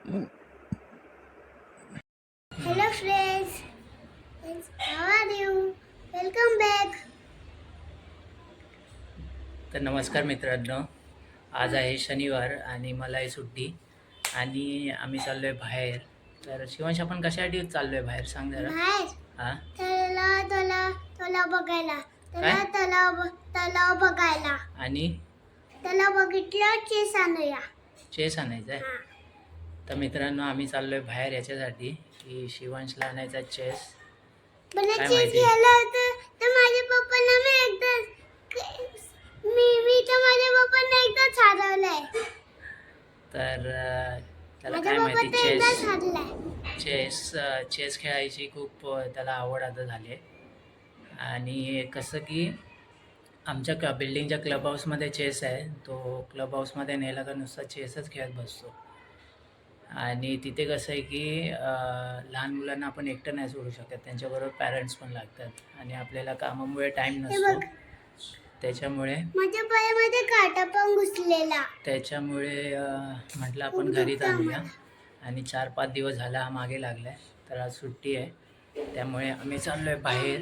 Hello friends, how are you? Welcome back. तर नमस्कार मित्रांनो, आज आहे शनिवार आणि मला आहे सुट्टी आणि आम्ही चाललो आहे बाहेर. तर शिवांश, आपण कशासाठी चाललो आहे बाहेर सांग जरा. बाहेर हां, तलाव बघायला. काय तलाव बघायला. आणि तलाव बघितलं चेस आणूया. चेस आणायचं आहे. तर मित्रांनो, आम्ही चाललो आहे बाहेर याच्यासाठी की शिवांशला आणायचा चेस. मला काय चेस माहिती? घ्यायला होतं तर माझ्या पप्पांना मी तर माझ्या पप्पांना एकदाच हरवलंय. तर त्याला माझ्या काय पप्पा माहिती, तर एकदाच हरलाय. चेस खेळायची खूप त्याला आवड आता झाली आहे. आणि कसं की आमच्या बिल्डिंगच्या क्लब हाऊसमध्ये चेस आहे. तो क्लब हाऊसमध्ये नेला का नुसता चेसच खेळत बसतो. आणि तिथे कसं आहे की लहान मुलांना आपण एकटं नाही सोडू शकत, त्यांच्याबरोबर पॅरेंट्स पण लागतात आणि आपल्याला कामामुळे टाईम हे नसतो. बघ, त्याच्यामुळे माझ्या पायामध्ये काटा पण घुसलेला. त्याच्यामुळे म्हटलं आपण खूप घरीच दुखतं आणूया. आम्हाला. आणि 4-5 दिवस झाला हा मागे लागला आहे. तर आज सुट्टी आहे, त्यामुळे आम्ही चाललो आहे बाहेर.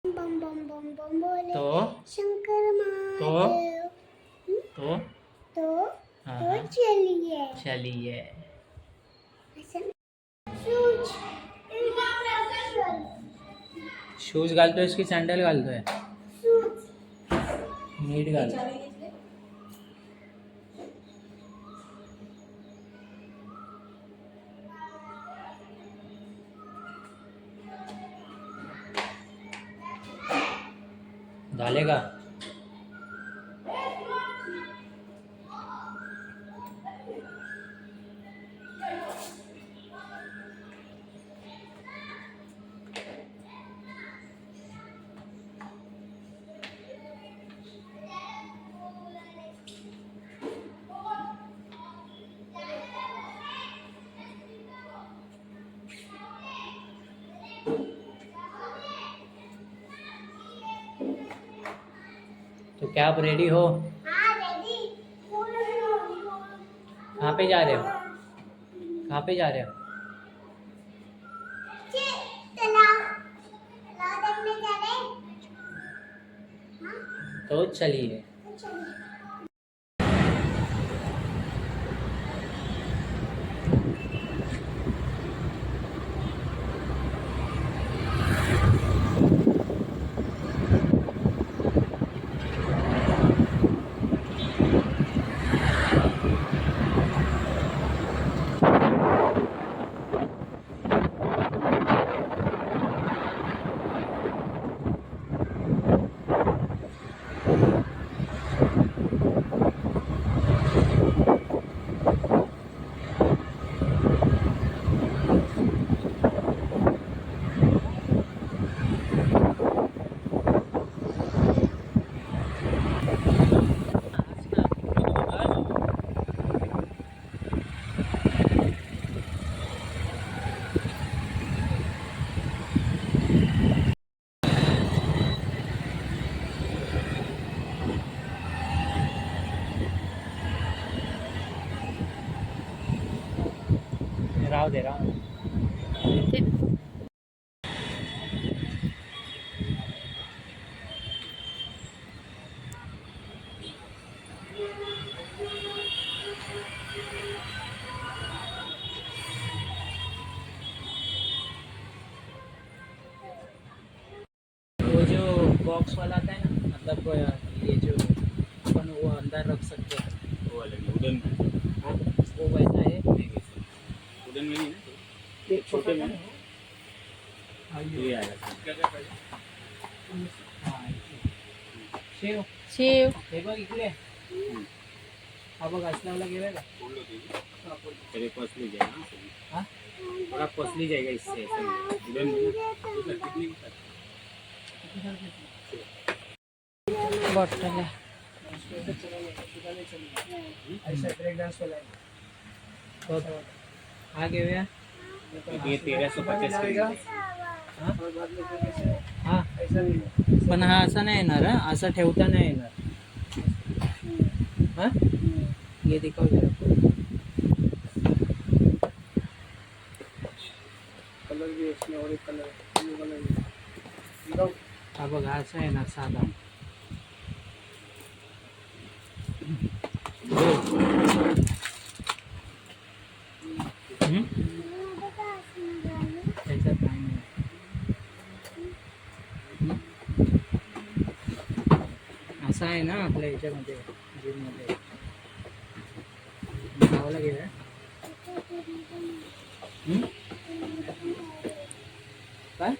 बम बम बम बम बोले तो शंकर तो महादेव. तो तो हां तो हां चलिए. चलिए. असं शूज. शूज घालतोयस की सँडल घालतोय? शूज. नीट घाल. झाले का? तो क्या आप रेडी हो? हाँ रेडी. कहाँ पे जा रहे हो? कहाँ पे जा रहे हो? तलाव तलाव देखने जा रहे हैं. हाँ तो चलिए. तो चलिए. राहू दे. वो जो बॉक्स वाला आता है ना, मतलब ये जो अपन वो अंदर रख सकते हैं, वो वाला वुडन में हाँ, वो वैसा है. वुडन में नहीं ना एक छोटे में हाँ, ये आएगा क्या क्या प्राइस हाँ, शेव शेव हे बघ इकडे. हा बघ असल्याला गेलाय का? तेरे कॉस्टली जाएगा हाँ, थोड़ा कॉस्टली जाएगा इससे वुडन में ना तो सर कितने का बॉटल है. ऐसा ब्रेक डान्स वाला आहे. बघ, हा घेऊया. ये 1350 का हा हा, पण हा असा नाही येणार. हा असा ठेवता नाही येणार. हा, ये दिखाओ जरा. बघा असं आहे ना साधा. त्याच्यात काही नाही. असं आहे ना आपल्या ह्याच्यामध्ये जिममध्ये गावाला गेलं. काय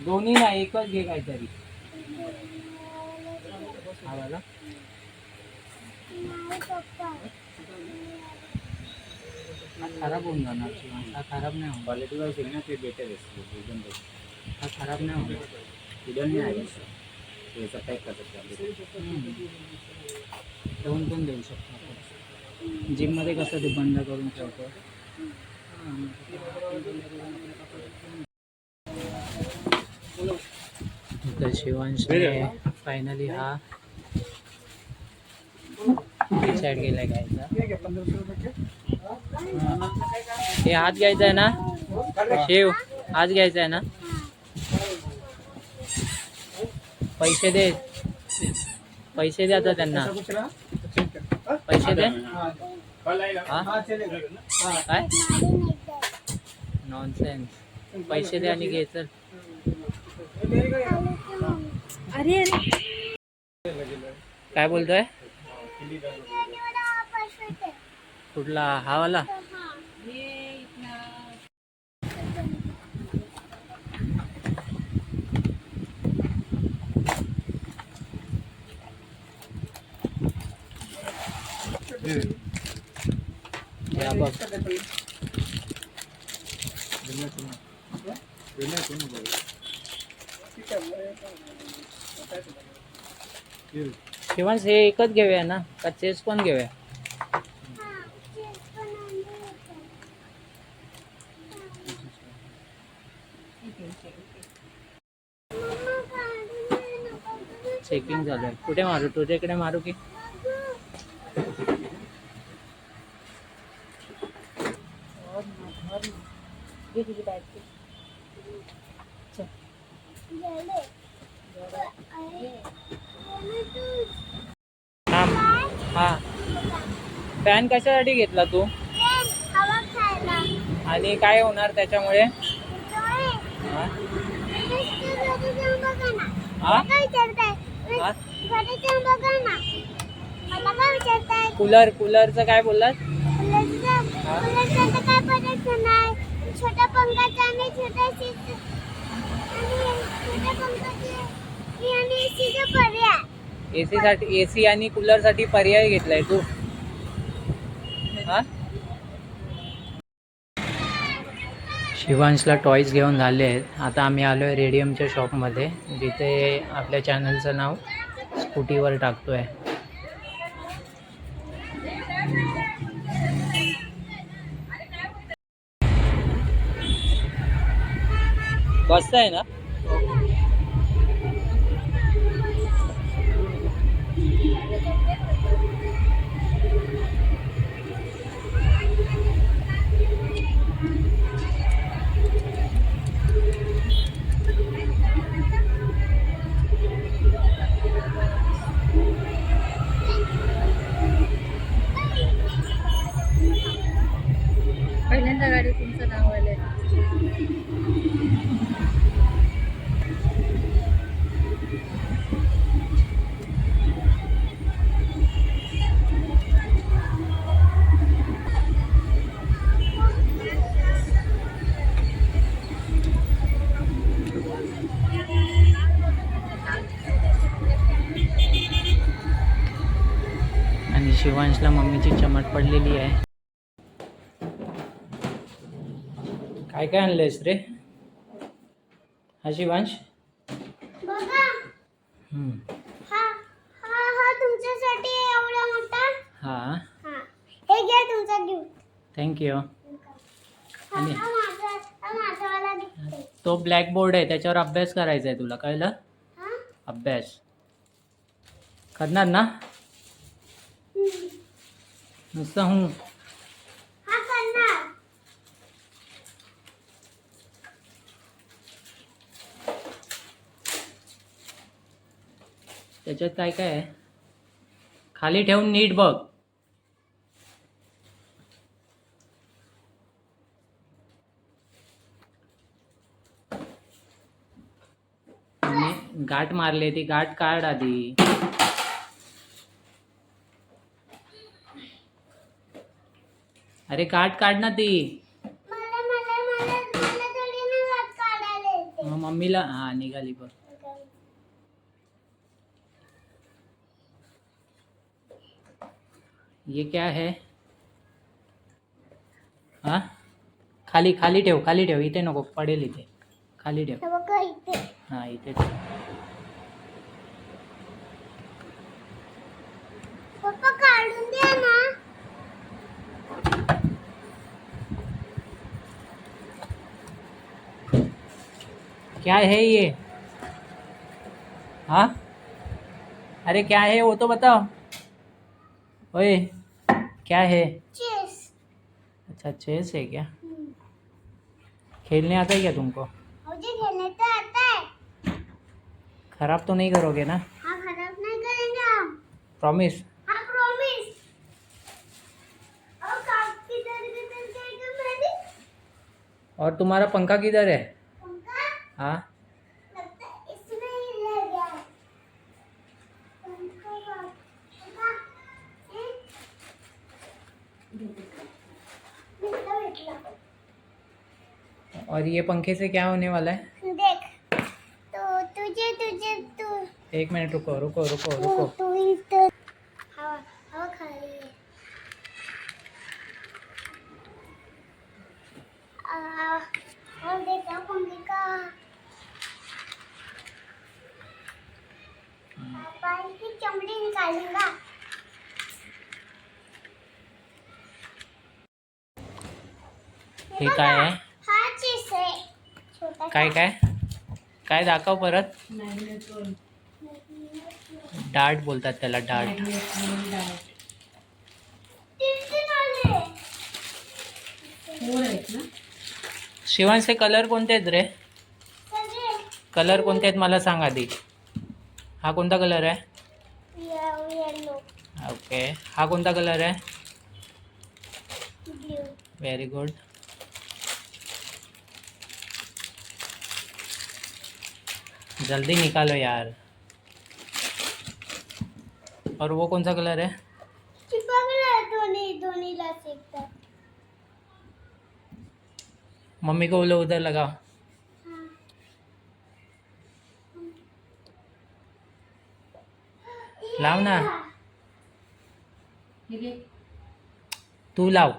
दोन्ही नाही एकच घे काहीतरी. आवाला हा खराब होऊन जाणार. हा खराब नाही होणार. क्वालिटी वाईज आहे ना ते बेटर आहे. हा खराब नाही होणार. उडन नाही आहे त्याचा पॅक करतात. ठेवून पण देऊ शकतो आपण. जिममध्ये कसं ते बंद करून ठेवतो. तर शिवांशने फायनली हा डिसाईड केलाय घ्यायचा. हे हात घ्यायचा आहे ना शिव. हात घ्यायचा आहे ना. पैसे दे. पैसे दे आता त्यांना. पैसे दे. हा काय नॉनसेन्स. पैसे दे आणि घे चल. अरे काय बोलतोय. कुठला हा वाला. या बघ. शिवांश हे एकच घेऊया ना का चेस पण घेऊया. चेकिंग चालू आहे. कुठे मारू. तुझ्या इकडे मारू की. हा फॅन कशासाठी घेतला तू. आणि काय होणार त्याच्यामुळे. हा? हा? हा? कूलरचं काय बोललास. छोट्या पंखाचा आणि छोट्या पर्याय. एसी साठी. एसी आणि कूलर साठी पर्याय घेतलाय तू. हा शिवांशला टॉईज घेऊन झाले आहेत. आता आम्ही आलो आहे रेडियमच्या शॉपमध्ये जिथे आपल्या चॅनलचं नाव स्कूटीवर टाकतो आहे. बसताय ना. पहिल्यांदा गाडी तुमचं नाव आलंय. आणि शिवांशला मम्मीची चमट पडलेली आहे. काय काय आणलंयस रे. हा शिवांश. बघा हा तुमच्यासाठी एवढा मोठा. हा हे घ्या तुमचा गिफ्ट. थँक्यू. आणि माझावाला गिफ्ट आहे. तो ब्लॅक बोर्ड आहे त्याच्यावर अभ्यास करायचा आहे तुला कळलं. अभ्यास करणार ना नुसतं. हा करणार. त्याच्यात काय काय आहे खाली ठेवून नीट बघ. गाठ मारले ती गाठ काढ आधी. अरे गाठ काढ ना ती. मला थोडी ना वाट काढायला येते. मग मम्मीला हा निघाली बघ. ये क्या है? हा खाली खाली ठेव, खाली ठेव, इथे नको पडेल, इथे खाली ठेव. हे बघा इथे. हा इथे ठेव. पप्पा काढून द्या ना. क्या है ये? हाँ अरे क्या है वो तो बताओ. ओए क्या है? चेस. अच्छा चेस है क्या? खेलने आता है क्या तुमको? मुझे खेलने तो आता है. खराब तो नहीं करोगे ना? हाँ खराब नहीं करेंगे हम. प्रॉमिस? हाँ प्रॉमिस. और काफी देर जाएगा मेरी. और तुम्हारा पंखा किधर है? पंखा हाँ लगता है इसमें ही रह गया है. पंखा पंखा भेटला. और ये पंखे से क्या होने वाला है? देख तो तुझे तुझे तू एक मिनट रुको रुको रुको रुको. तू इधर हवा हवा खाली है. और देखा पंखे का पापा की चमड़ी निकालूंगा. हे काय आहे? हा चीज है छोटा. काय काय काय दाखव परत. डार्ट बोलतात त्याला, डार्ट. तीन आले. शिवांशचे कलर कोणते आहेत रे? सगळे कलर कोणते आहेत मला सांग आधी. हा कोणता कलर आहे? Yellow okay. हा कोणता कलर आहे? ब्लू. Very good. जल्दी निकालो यार. और वो कौन सा कलर है? चिपकला दोन्ही ला सेकतात. मम्मी को बोलो उधर लगाओ. लाव ना. तू लाव.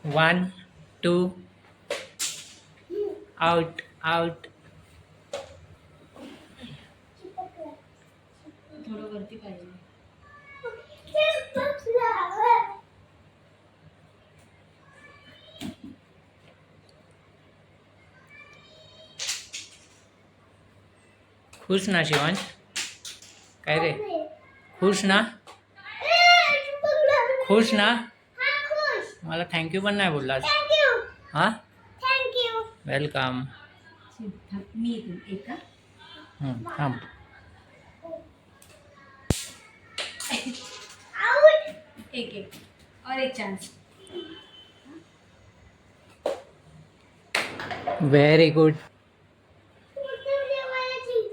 One two out out. थोडं वरती पाहिजे. खुश ना शिवांश? काय रे खुश ना? खुश ना? मला थँक्यू पण नाही बोललास. हां थँक्यू. वेलकम. मी इथून एक का? थांब. एक एक और एक चांस. Very good.